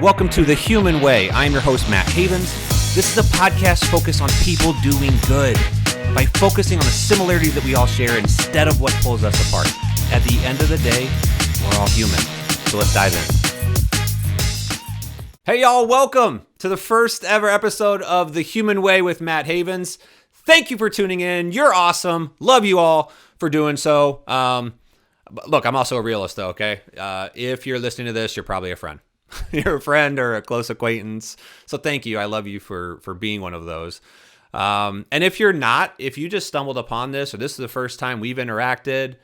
Welcome to The Human Way. I'm your host, Matt Havens. This is a podcast focused on people doing good by focusing on the similarities that we all share instead of what pulls us apart. At the end of the day, we're all human. So let's dive in. Hey, y'all. Welcome to the first ever episode of The Human Way with Matt Havens. Thank you for tuning in. You're awesome. Love you all for doing so. Look, I'm also a realist, though, okay? If you're listening to this, you're probably a friend. You're a friend or a close acquaintance. So thank you. I love you for being one of those. And if you're not, if you just stumbled upon this, or this is the first time we've interacted,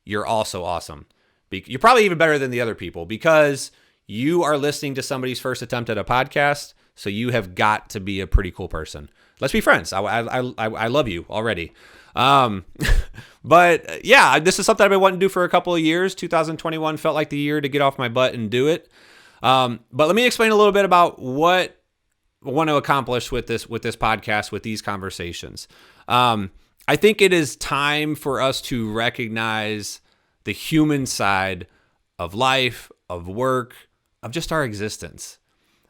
you're also awesome. You're probably even better than the other people because you are listening to somebody's first attempt at a podcast. So you have got to be a pretty cool person. Let's be friends. I love you already. But yeah, this is something I've been wanting to do for a couple of years. 2021 felt like the year to get off my butt and do it. But let me explain a little bit about what I want to accomplish with this podcast, with these conversations. I think it is time for us to recognize the human side of life, of work, of just our existence.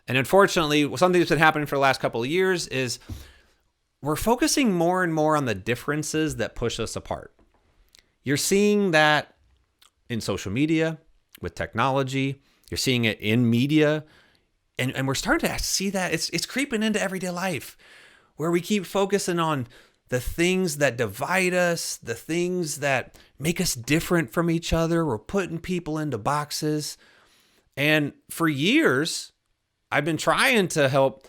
And unfortunately, something that's been happening for the last couple of years is we're focusing more and more on the differences that push us apart. You're seeing that in social media, with technology. You're seeing it in media. And we're starting to see that it's creeping into everyday life where we keep focusing on the things that divide us, the things that make us different from each other. We're putting people into boxes. And for years, I've been trying to help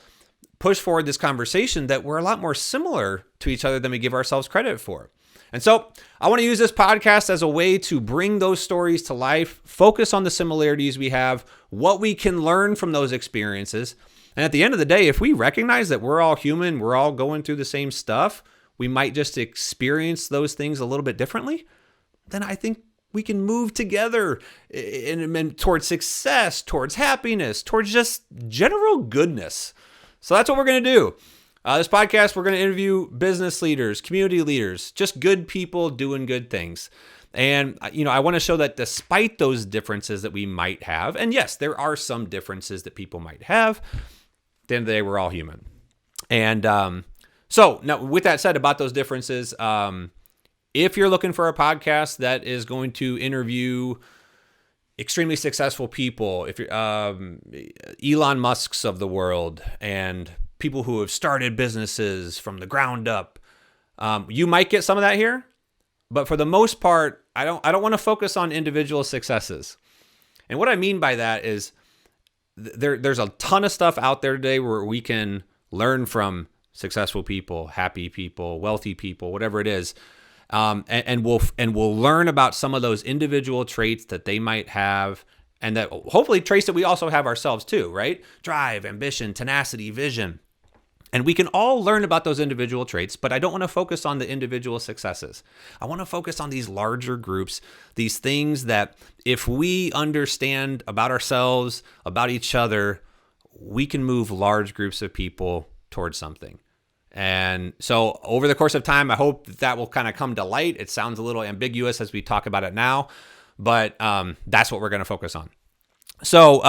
push forward this conversation that we're a lot more similar to each other than we give ourselves credit for. And so I want to use this podcast as a way to bring those stories to life, focus on the similarities we have, what we can learn from those experiences. And at the end of the day, if we recognize that we're all human, we're all going through the same stuff, we might just experience those things a little bit differently, then I think we can move together and towards success, towards happiness, towards just general goodness. So that's what we're going to do. This podcast, we're going to interview business leaders, community leaders, just good people doing good things. And, I want to show that despite those differences that we might have, and yes, there are some differences that people might have, at the end of the day, we're all human. And so now with that said about those differences, if you're looking for a podcast that is going to interview extremely successful people, if you're Elon Musk's of the world and people who have started businesses from the ground up, you might get some of that here, but for the most part, I don't want to focus on individual successes. And what I mean by that is there's a ton of stuff out there today where we can learn from successful people, happy people, wealthy people, whatever it is. And we'll learn about some of those individual traits that they might have, and that hopefully traits that we also have ourselves too, right? Drive, ambition, tenacity, vision. And we can all learn about those individual traits, but I don't want to focus on the individual successes. I want to focus on these larger groups, these things that if we understand about ourselves, about each other, we can move large groups of people towards something. And so over the course of time, I hope that will kind of come to light. It sounds a little ambiguous as we talk about it now, but that's what we're going to focus on. So,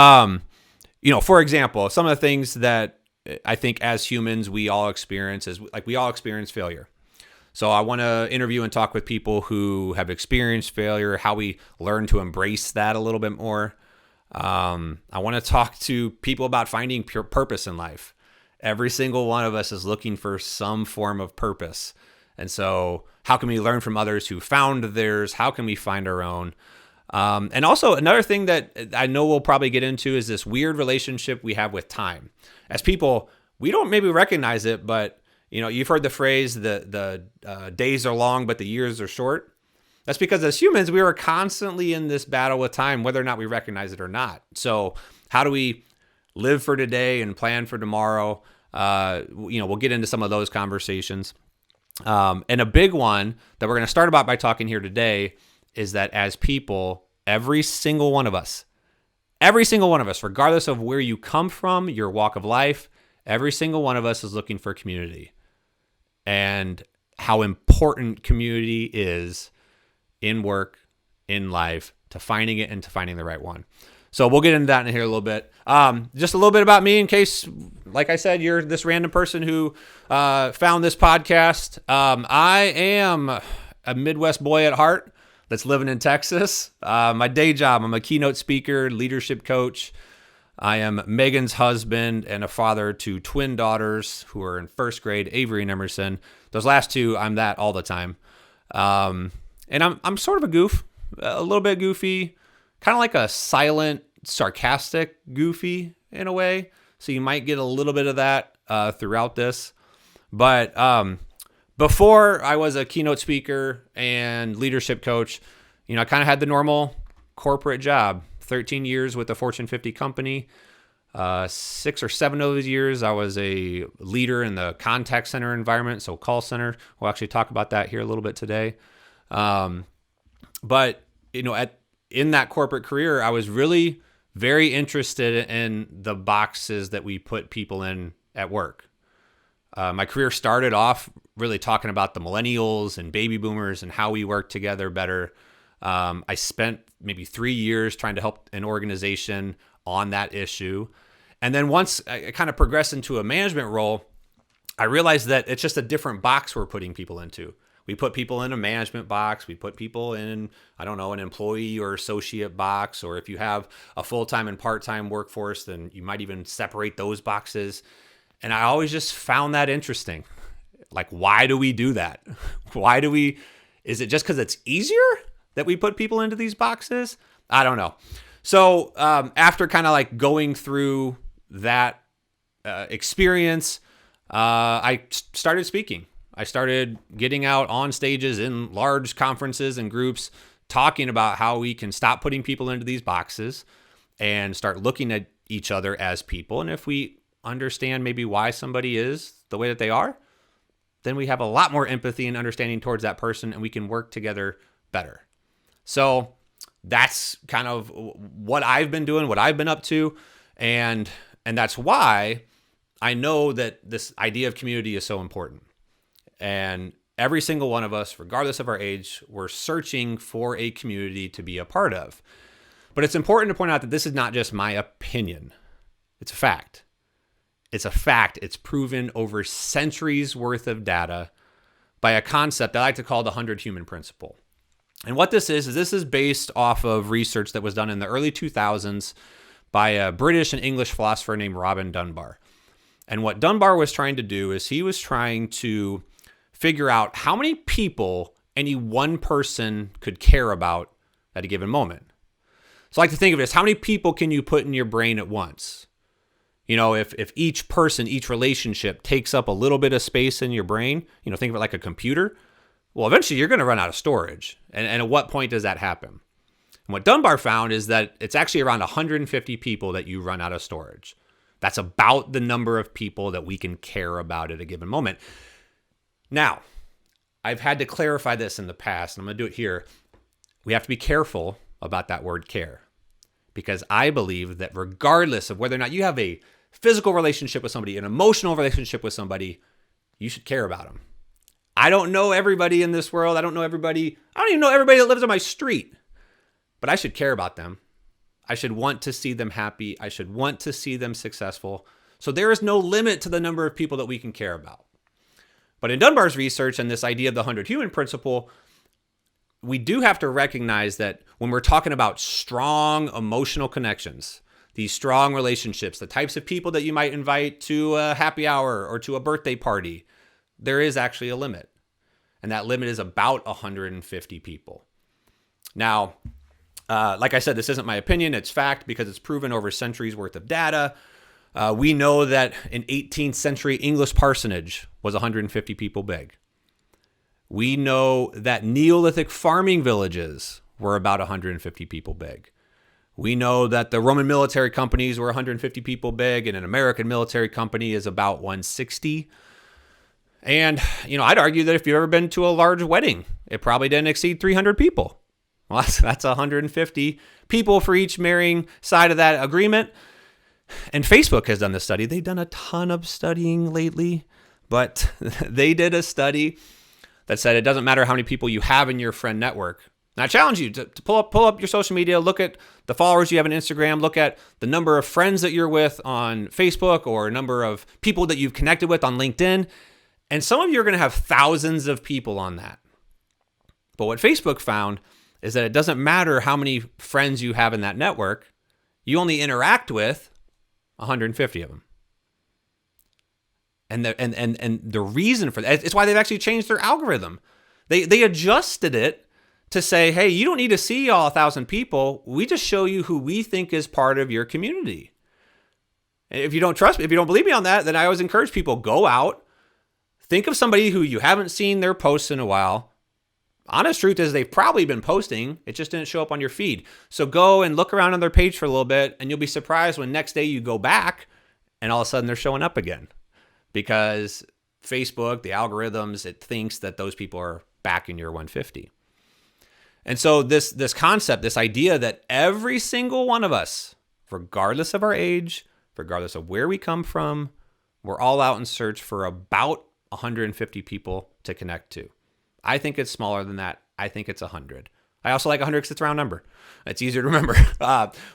for example, some of the things that I think as humans we all experience is like we all experience failure. So I want to interview and talk with people who have experienced failure, how we learn to embrace that a little bit more. I want to talk to people about finding pure purpose in life. Every single one of us is looking for some form of purpose. And so how can we learn from others who found theirs? How can we find our own? And also another thing that I know we'll probably get into is this weird relationship we have with time. As people, we don't maybe recognize it, but you've heard the phrase, the days are long, but the years are short. That's because as humans, we are constantly in this battle with time, whether or not we recognize it or not. So how do we live for today and plan for tomorrow? We'll get into some of those conversations. And a big one that we're going to start about by talking here today is that as people, every single one of us, regardless of where you come from, your walk of life, every single one of us is looking for community and how important community is in work, in life, to finding it and to finding the right one. So we'll get into that in here a little bit. Just a little bit about me in case, like I said, you're this random person who found this podcast. I am a Midwest boy at heart that's living in Texas. My day job, I'm a keynote speaker, leadership coach. I am Megan's husband and a father to twin daughters who are in first grade, Avery and Emerson. Those last two, I'm that all the time. And I'm sort of a goof, a little bit goofy, kind of like a silent, sarcastic goofy in a way. So you might get a little bit of that throughout this. But before I was a keynote speaker and leadership coach, I kind of had the normal corporate job. 13 years with a Fortune 50 company. 6 or 7 of those years, I was a leader in the contact center environment, so call center. We'll actually talk about that here a little bit today. But in that corporate career, I was really very interested in the boxes that we put people in at work. My career started off really talking about the millennials and baby boomers and how we work together better. I spent maybe 3 years trying to help an organization on that issue. And then once I kind of progressed into a management role, I realized that it's just a different box we're putting people into. We put people in a management box. We put people in, an employee or associate box. Or if you have a full-time and part-time workforce, then you might even separate those boxes. And I always just found that interesting. Like, why do we do that? Is it just because it's easier that we put people into these boxes? I don't know. So after kind of like going through that experience, I started speaking. I started getting out on stages in large conferences and groups, talking about how we can stop putting people into these boxes and start looking at each other as people. And if we understand maybe why somebody is the way that they are, then we have a lot more empathy and understanding towards that person, and we can work together better. So that's kind of what I've been doing, what I've been up to. And that's why I know that this idea of community is so important. And every single one of us, regardless of our age, we're searching for a community to be a part of. But it's important to point out that this is not just my opinion. It's a fact. It's a fact. It's proven over centuries worth of data by a concept I like to call the 100 human principle. And what this is based off of research that was done in the early 2000s by a British and English philosopher named Robin Dunbar. And what Dunbar was trying to do is he was trying to figure out how many people any one person could care about at a given moment. So I like to think of it as how many people can you put in your brain at once? If each person, each relationship takes up a little bit of space in your brain, think of it like a computer. Well, eventually you're going to run out of storage. And at what point does that happen? And what Dunbar found is that it's actually around 150 people that you run out of storage. That's about the number of people that we can care about at a given moment. Now, I've had to clarify this in the past, and I'm going to do it here. We have to be careful about that word care, because I believe that regardless of whether or not you have a physical relationship with somebody, an emotional relationship with somebody, you should care about them. I don't know everybody in this world. I don't even know everybody that lives on my street, but I should care about them. I should want to see them happy. I should want to see them successful. So there is no limit to the number of people that we can care about. But in Dunbar's research and this idea of the 100 human principle, we do have to recognize that when we're talking about strong emotional connections, these strong relationships, the types of people that you might invite to a happy hour or to a birthday party, there is actually a limit. And that limit is about 150 people. Now, like I said, this isn't my opinion. It's fact because it's proven over centuries worth of data. We know that an 18th century English parsonage was 150 people big. We know that Neolithic farming villages were about 150 people big. We know that the Roman military companies were 150 people big, and an American military company is about 160. And, I'd argue that if you've ever been to a large wedding, it probably didn't exceed 300 people. Well, that's 150 people for each marrying side of that agreement. And Facebook has done this study. They've done a ton of studying lately, but they did a study that said it doesn't matter how many people you have in your friend network. And I challenge you to pull up your social media, look at the followers you have on Instagram, look at the number of friends that you're with on Facebook or a number of people that you've connected with on LinkedIn. And some of you are going to have thousands of people on that. But what Facebook found is that it doesn't matter how many friends you have in that network. You only interact with 150 of them. And the reason for that, it's why they've actually changed their algorithm. They adjusted it to say, hey, you don't need to see all 1,000 people. We just show you who we think is part of your community. If you don't trust me, if you don't believe me on that, then I always encourage people, go out, think of somebody who you haven't seen their posts in a while. Honest truth is they've probably been posting. It just didn't show up on your feed. So go and look around on their page for a little bit, and you'll be surprised when next day you go back and all of a sudden they're showing up again. Because Facebook, the algorithms, it thinks that those people are back in your 150. And so this concept, this idea that every single one of us, regardless of our age, regardless of where we come from, we're all out in search for about 150 people to connect to. I think it's smaller than that. I think it's 100. I also like 100 because it's a round number. It's easier to remember.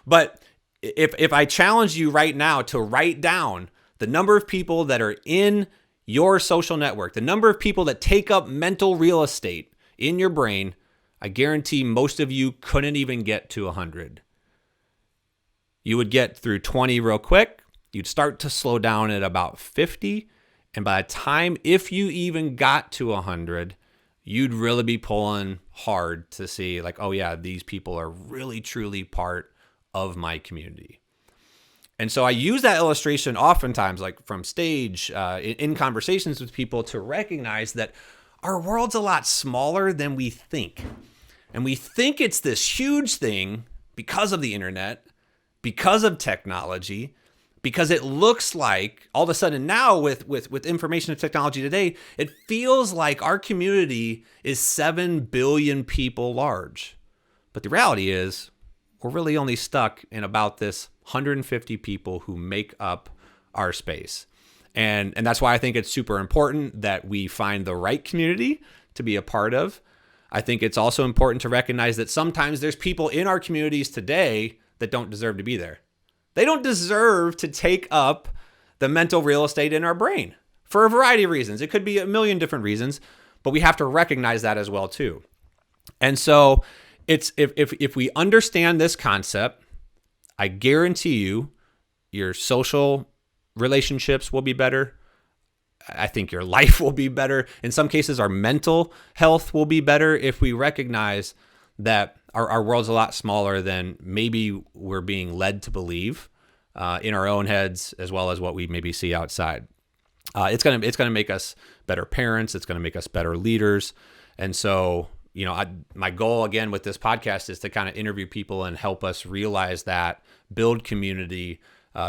But if I challenge you right now to write down the number of people that are in your social network, the number of people that take up mental real estate in your brain, I guarantee most of you couldn't even get to 100. You would get through 20 real quick. You'd start to slow down at about 50. And by the time, if you even got to 100, you'd really be pulling hard to see like, oh yeah, these people are really, truly part of my community. And so I use that illustration oftentimes, like from stage, in conversations with people, to recognize that our world's a lot smaller than we think. And we think it's this huge thing because of the internet, because of technology, because it looks like all of a sudden now with information and technology today, it feels like our community is 7 billion people large. But the reality is we're really only stuck in about this 150 people who make up our space. And that's why I think it's super important that we find the right community to be a part of. I think it's also important to recognize that sometimes there's people in our communities today that don't deserve to be there. They don't deserve to take up the mental real estate in our brain for a variety of reasons. It could be a million different reasons, but we have to recognize that as well too. And so it's if we understand this concept, I guarantee you your social relationships will be better. I think your life will be better. In some cases, our mental health will be better if we recognize that our world's a lot smaller than maybe we're being led to believe in our own heads, as well as what we maybe see outside. It's gonna make us better parents. It's gonna make us better leaders. And so, my goal again with this podcast is to kind of interview people and help us realize that, build community,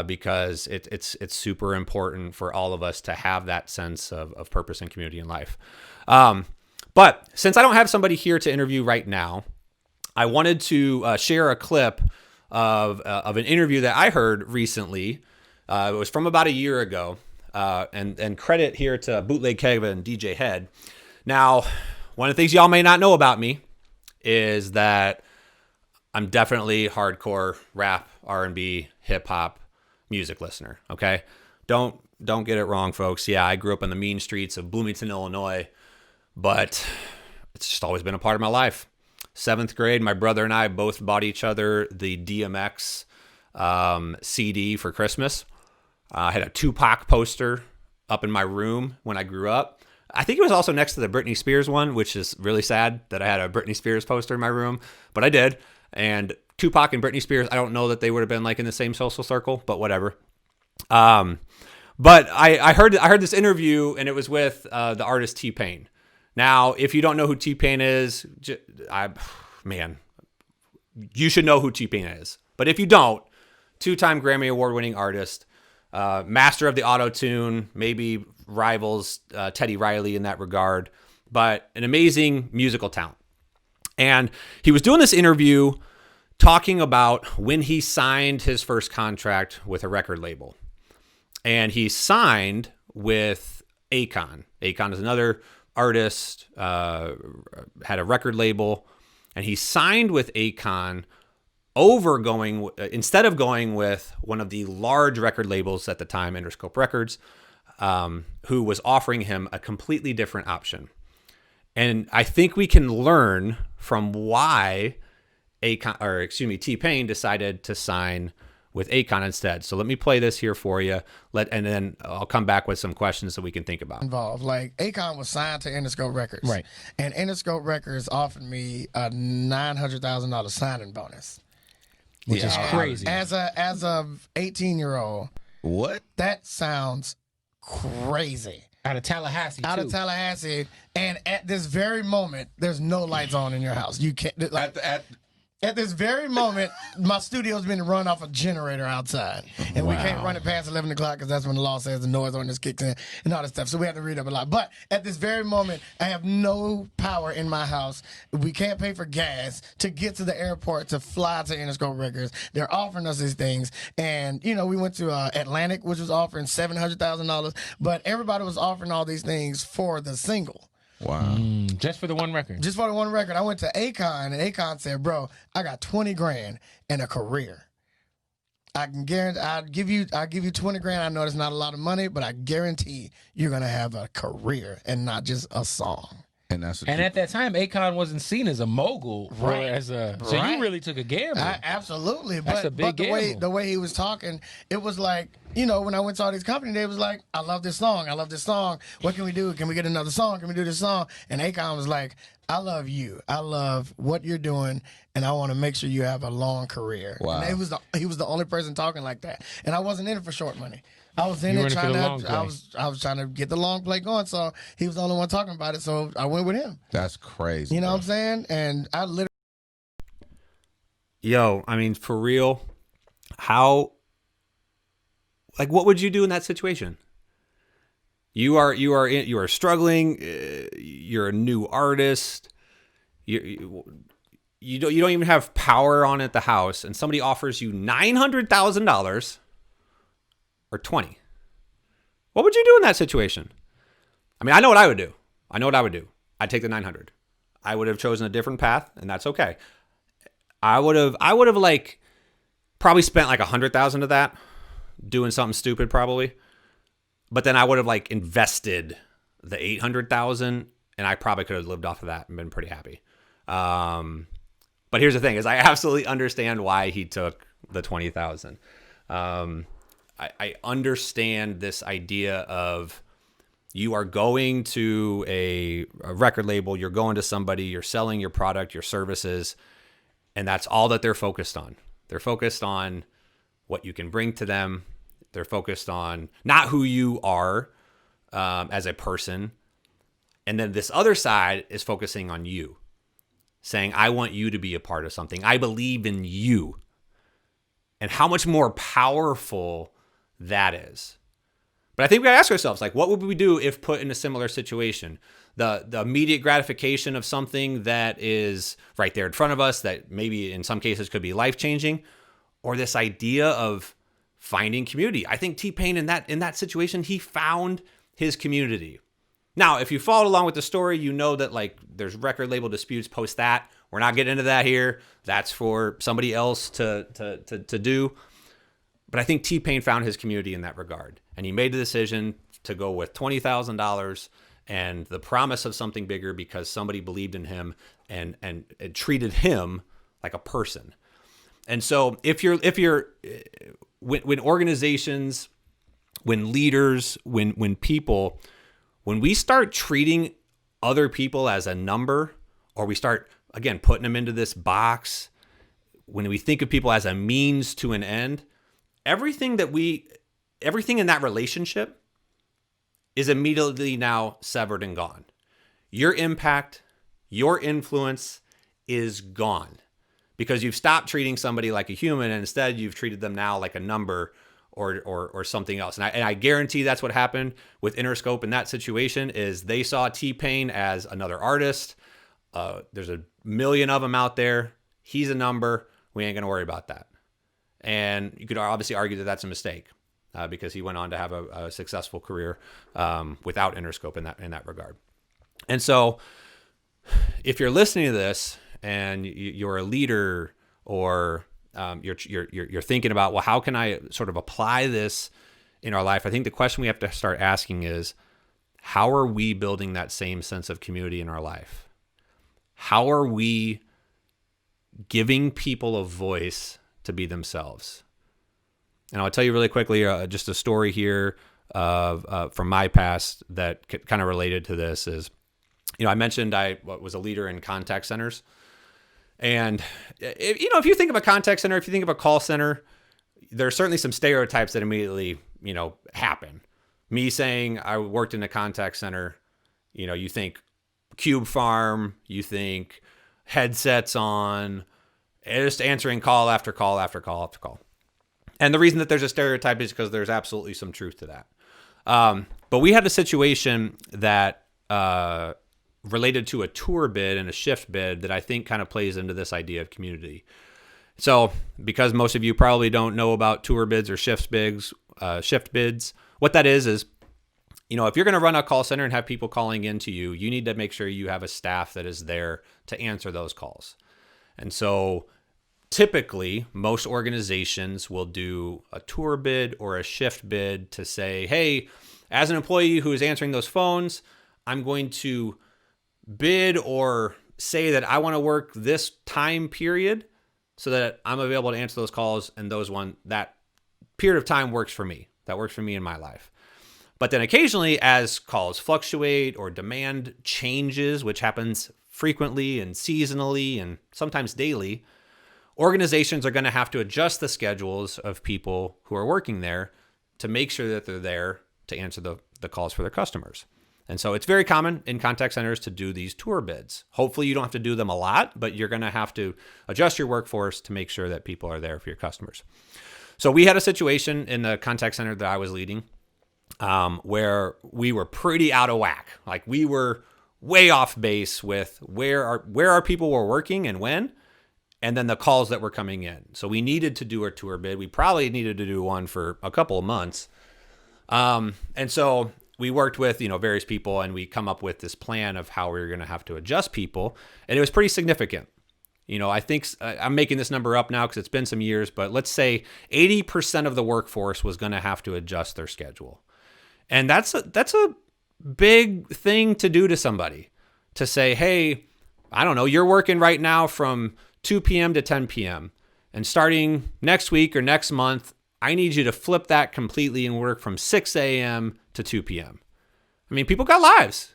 because it's super important for all of us to have that sense of purpose and community in life. But since I don't have somebody here to interview right now, I wanted to share a clip of an interview that I heard recently. It was from about a year ago, and credit here to Bootleg Kevin and DJ Head. Now, one of the things y'all may not know about me is that I'm definitely hardcore rap, R&B, hip hop music listener. Okay, don't get it wrong, folks. Yeah, I grew up in the mean streets of Bloomington, Illinois, but it's just always been a part of my life. 7th grade, my brother and I both bought each other the DMX CD for Christmas. I had a Tupac poster up in my room when I grew up. I think it was also next to the Britney Spears one, which is really sad that I had a Britney Spears poster in my room, but I did. And Tupac and Britney Spears, I don't know that they would have been like in the same social circle, but whatever. But I heard this interview, and it was with the artist T-Pain. Now, if you don't know who T-Pain is, you should know who T-Pain is. But if you don't, 2-time Grammy Award-winning artist, master of the auto-tune, maybe rivals Teddy Riley in that regard, but an amazing musical talent. And he was doing this interview talking about when he signed his first contract with a record label. And he signed with Akon. Akon is another artist, had a record label. And he signed with Akon instead of going with one of the large record labels at the time, Interscope Records, who was offering him a completely different option. And I think we can learn from why T-Pain decided to sign with Akon instead. So let me play this here for you. And then I'll come back with some questions that we can think about. Involved. Like, Akon was signed to Interscope Records. Right. And Interscope Records offered me a $900,000 signing bonus. Which is crazy. As a 18-year-old, What? that sounds crazy. Out of Tallahassee, Out too. of Tallahassee, and at this very moment, there's no lights on in your house. You can't. Like, at this very moment, my studio's been run off a generator outside. And we can't run it past 11 o'clock because that's when the law says the noise ordinance kicks in and all that stuff. So we have to read up a lot. But at this very moment, I have no power in my house. We can't pay for gas to get to the airport to fly to Interscope Records. They're offering us these things. And, you know, we went to Atlantic, which was offering $700,000. But everybody was offering all these things for the single. Wow. Just for the one record. Just for the one record. I went to Akon, and Akon said, bro, I got 20 grand and a career. I can guarantee I'll give you 20 grand. I know it's not a lot of money, but I guarantee you're gonna have a career and not just a song. And that's what And at that time, Akon wasn't seen as a mogul or Right. as a. So Right. you really took a gamble. Absolutely. That's a big but gamble. the way he was talking, it was like, you know, when I went to all these companies, they was like, I love this song. I love this song. What can we do? Can we get another song? Can we do this song? And Akon was like, I love you. I love what you're doing, and I want to make sure you have a long career. Wow. And he was the only person talking like that. And I wasn't in it for short money. I was in You were it in it for trying the to long play. I was trying to get the long play going, so he was the only one talking about it, so I went with him. That's crazy. You know bro. what I'm saying? And I literally Yo, I mean, for real, what would you do in that situation? You are struggling. You're a new artist. You don't even have power on at the house, and somebody offers you $900,000 or 20. What would you do in that situation? I mean, I know what I would do. I'd take the 900. I would have chosen a different path, and that's okay. I would have like probably spent like 100,000 of that doing something stupid probably. But then I would have like invested the 800,000, and I probably could have lived off of that and been pretty happy. But here's the thing: is I absolutely understand why he took the 20,000. I understand this idea of you are going to a record label, you're going to somebody, you're selling your product, your services, and that's all that they're focused on. They're focused on what you can bring to them. They're focused on not who you are as a person. And then this other side is focusing on you, saying, I want you to be a part of something. I believe in you. And how much more powerful that is. But I think we gotta ask ourselves, like, what would we do if put in a similar situation? The immediate gratification of something that is right there in front of us that maybe in some cases could be life-changing, or this idea of finding community. I think T-Pain in that situation, he found his community. Now, if you followed along with the story, you know that like there's record label disputes post that. We're not getting into that here. That's for somebody else to do. But I think T-Pain found his community in that regard. And he made the decision to go with $20,000 and the promise of something bigger because somebody believed in him and it treated him like a person. And so when organizations, when leaders, when people, when we start treating other people as a number, or we start, again, putting them into this box, when we think of people as a means to an end, everything in that relationship is immediately now severed and gone. Your impact, your influence is gone because you've stopped treating somebody like a human and instead you've treated them now like a number or something else. And I guarantee that's what happened with Interscope in that situation is they saw T-Pain as another artist. There's a million of them out there. He's a number. We ain't going to worry about that. And you could obviously argue that that's a mistake because he went on to have a successful career without Interscope in that regard. And so if you're listening to this and you're a leader, or you're thinking about, well, how can I sort of apply this in our life? I think the question we have to start asking is, how are we building that same sense of community in our life? How are we giving people a voice to be themselves? And I'll tell you really quickly, just a story here from my past that kind of related to this is, I mentioned I was a leader in contact centers. And, if you think of a contact center, if you think of a call center, there are certainly some stereotypes that immediately, happen. Me saying I worked in a contact center, you think cube farm, you think headsets on, just answering call after call after call after call. And the reason that there's a stereotype is because there's absolutely some truth to that. But we had a situation that related to a tour bid and a shift bid that I think kind of plays into this idea of community. So because most of you probably don't know about tour bids or shift bids, what that is, if you're going to run a call center and have people calling into you, you need to make sure you have a staff that is there to answer those calls. And so typically, most organizations will do a tour bid or a shift bid to say, hey, as an employee who is answering those phones, I'm going to bid or say that I want to work this time period so that I'm available to answer those calls, and that period of time works for me. That works for me in my life. But then occasionally, as calls fluctuate or demand changes, which happens frequently and seasonally and sometimes daily, organizations are going to have to adjust the schedules of people who are working there to make sure that they're there to answer the calls for their customers. And so it's very common in contact centers to do these tour bids. Hopefully you don't have to do them a lot, but you're going to have to adjust your workforce to make sure that people are there for your customers. So we had a situation in the contact center that I was leading where we were pretty out of whack. Like, we were way off base with where our people were working and when, and then the calls that were coming in. So we needed to do a tour bid. We probably needed to do one for a couple of months. And so we worked with, various people, and we come up with this plan of how we were going to have to adjust people. And it was pretty significant. I think I'm making this number up now because it's been some years, but let's say 80% of the workforce was going to have to adjust their schedule. And that's a big thing to do to somebody, to say, hey, I don't know, you're working right now from 2 p.m. to 10 p.m. and starting next week or next month, I need you to flip that completely and work from 6 a.m. to 2 p.m. I mean, people got lives.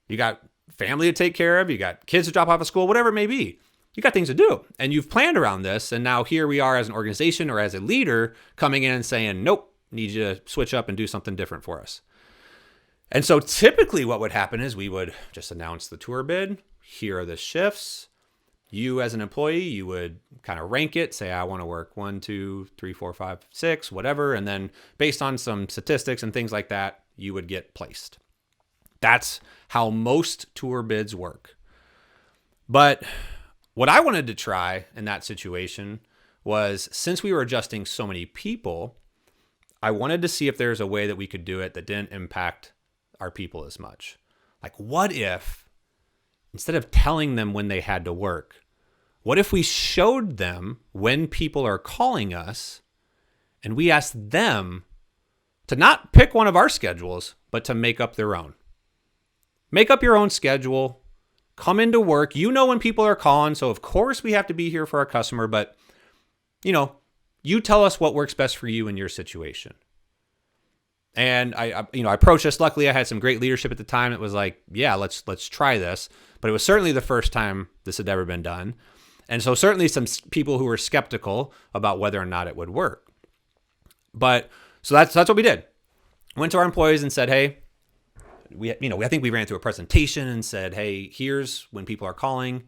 You got family to take care of. You got kids to drop off at school, whatever it may be. You got things to do, and you've planned around this. And now here we are as an organization or as a leader coming in and saying, nope, need you to switch up and do something different for us. And so typically what would happen is we would just announce the tour bid. Here are the shifts. You as an employee, you would kind of rank it, say, I want to work 1, 2, 3, 4, 5, 6, whatever. And then based on some statistics and things like that, you would get placed. That's how most tour bids work. But what I wanted to try in that situation was, since we were adjusting so many people, I wanted to see if there's a way that we could do it that didn't impact our people as much. Like, what if, instead of telling them when they had to work, what if we showed them when people are calling us and we asked them to not pick one of our schedules, but to make up their own? Make up your own schedule. Come into work. You know when people are calling, so of course we have to be here for our customer, but you tell us what works best for you in your situation. And I approached this. Luckily, I had some great leadership at the time. It was like, yeah, let's try this. But it was certainly the first time this had ever been done. And so certainly some people who were skeptical about whether or not it would work. But so that's what we did. Went to our employees and said, hey, I think we ran through a presentation and said, hey, here's when people are calling.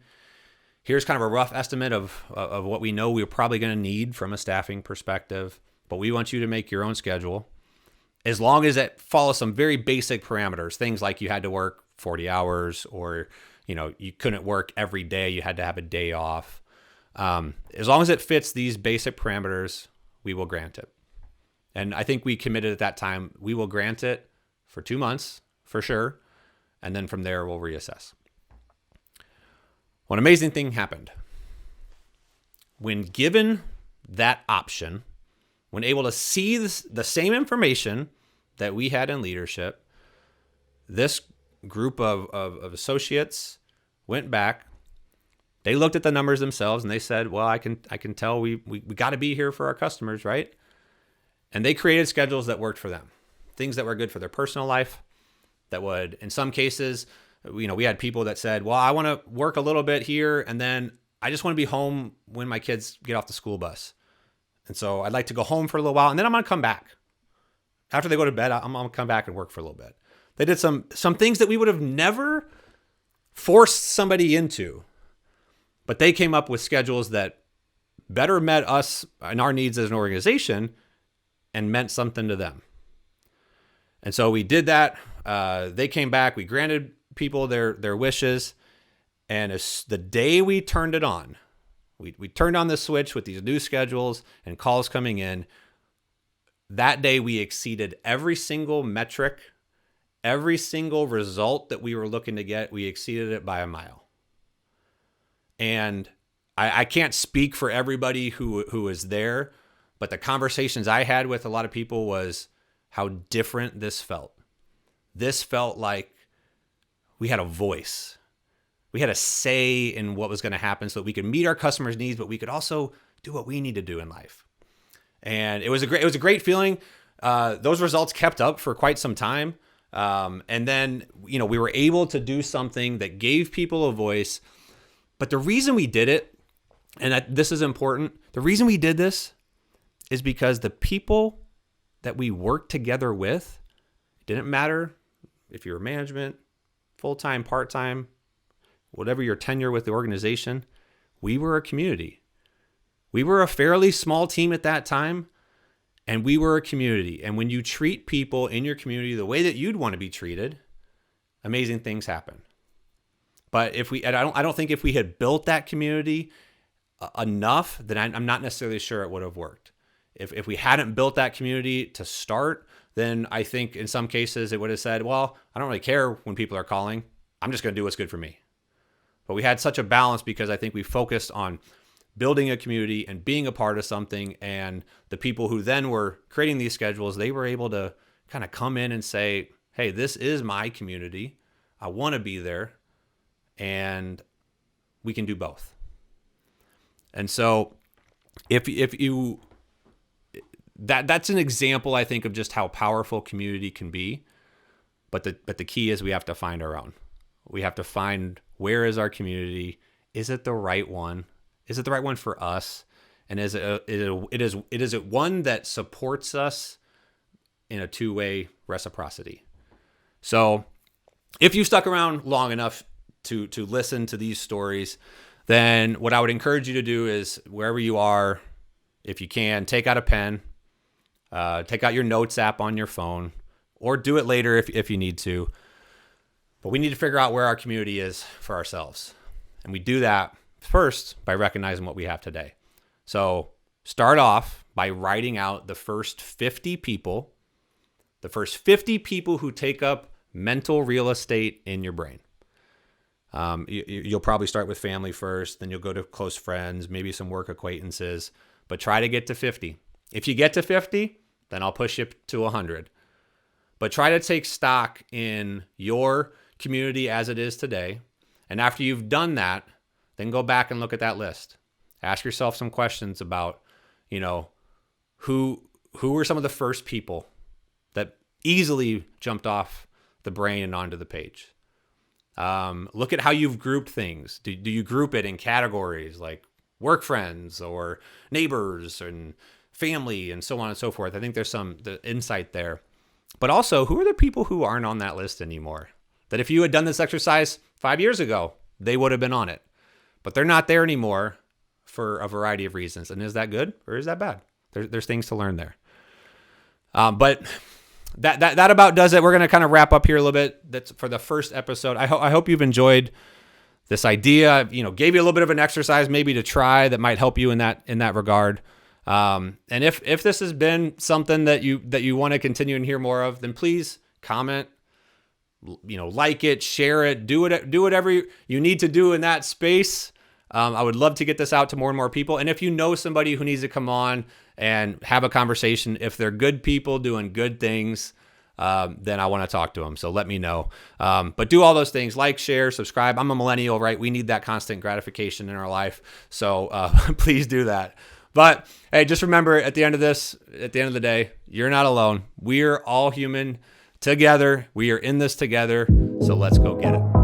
Here's kind of a rough estimate of what we know we're probably going to need from a staffing perspective. But we want you to make your own schedule, as long as it follows some very basic parameters. Things like you had to work 40 hours, or you couldn't work every day. You had to have a day off. As long as it fits these basic parameters, we will grant it. And I think we committed at that time, we will grant it for 2 months for sure. And then from there, we'll reassess. One amazing thing happened. When given that option, when able to see the same information that we had in leadership, this group of associates went back. They looked at the numbers themselves and they said, well, I can tell we got to be here for our customers, right? And they created schedules that worked for them. Things that were good for their personal life, that would, in some cases, we had people that said, well, I want to work a little bit here and then I just want to be home when my kids get off the school bus. And so I'd like to go home for a little while and then I'm going to come back. After they go to bed, I'm going to come back and work for a little bit. They did some things that we would have never forced somebody into, but they came up with schedules that better met us and our needs as an organization and meant something to them. And so we did that. They came back. We granted people their wishes. And as the day we turned it on, we turned on the switch with these new schedules and calls coming in. That day we exceeded every single metric, every single result that we were looking to get. We exceeded it by a mile. And I can't speak for everybody who was there, but the conversations I had with a lot of people was how different this felt. This felt like we had a voice. We had a say in what was going to happen so that we could meet our customers' needs, but we could also do what we need to do in life. And it was a great feeling. Those results kept up for quite some time. And then, we were able to do something that gave people a voice. But the reason we did it, and this is important, the reason we did this is because the people that we worked together with, it didn't matter if you were management, full-time, part-time, whatever your tenure with the organization, we were a community. We were a fairly small team at that time, and we were a community. And when you treat people in your community the way that you'd want to be treated, amazing things happen. But I don't think if we had built that community enough, then I'm not necessarily sure it would have worked. If we hadn't built that community to start, then I think in some cases it would have said, well, I don't really care when people are calling. I'm just going to do what's good for me. But we had such a balance because I think we focused on building a community and being a part of something. And the people who then were creating these schedules, they were able to kind of come in and say, hey, this is my community. I want to be there. And we can do both. And so that's an example, I think, of just how powerful community can be. But the key is we have to find our own. We have to find, where is our community? Is it the right one? Is it the right one for us? And is it one that supports us in a two-way reciprocity? So if you stuck around long enough to listen to these stories, then what I would encourage you to do is, wherever you are, if you can, take out a pen, take out your notes app on your phone, or do it later if you need to. But we need to figure out where our community is for ourselves. And we do that first by recognizing what we have today. So start off by writing out the first 50 people who take up mental real estate in your brain. You'll probably start with family first, then you'll go to close friends, maybe some work acquaintances, but try to get to 50. If you get to 50, then I'll push you to 100. But try to take stock in your community as it is today. And after you've done that, then go back and look at that list. Ask yourself some questions about, who were some of the first people that easily jumped off the brain and onto the page. Look at how you've grouped things. Do you group it in categories like work friends or neighbors and family and so on and so forth? I think there's the insight there. But also, who are the people who aren't on that list anymore? That if you had done this exercise 5 years ago, they would have been on it. But they're not there anymore for a variety of reasons. And is that good or is that bad? There's things to learn there. But that about does it. We're going to kind of wrap up here a little bit. That's for the first episode. I hope you've enjoyed this idea. Gave you a little bit of an exercise maybe to try that might help you in that regard. And if this has been something that you want to continue and hear more of, then please comment, like it, share it, do whatever you need to do in that space. I would love to get this out to more and more people. And if you know somebody who needs to come on and have a conversation, if they're good people doing good things, then I want to talk to them. So let me know. But do all those things: like, share, subscribe. I'm a millennial, right? We need that constant gratification in our life. So please do that. But hey, just remember, at the end of the day, you're not alone. We're all human together. We are in this together. So let's go get it.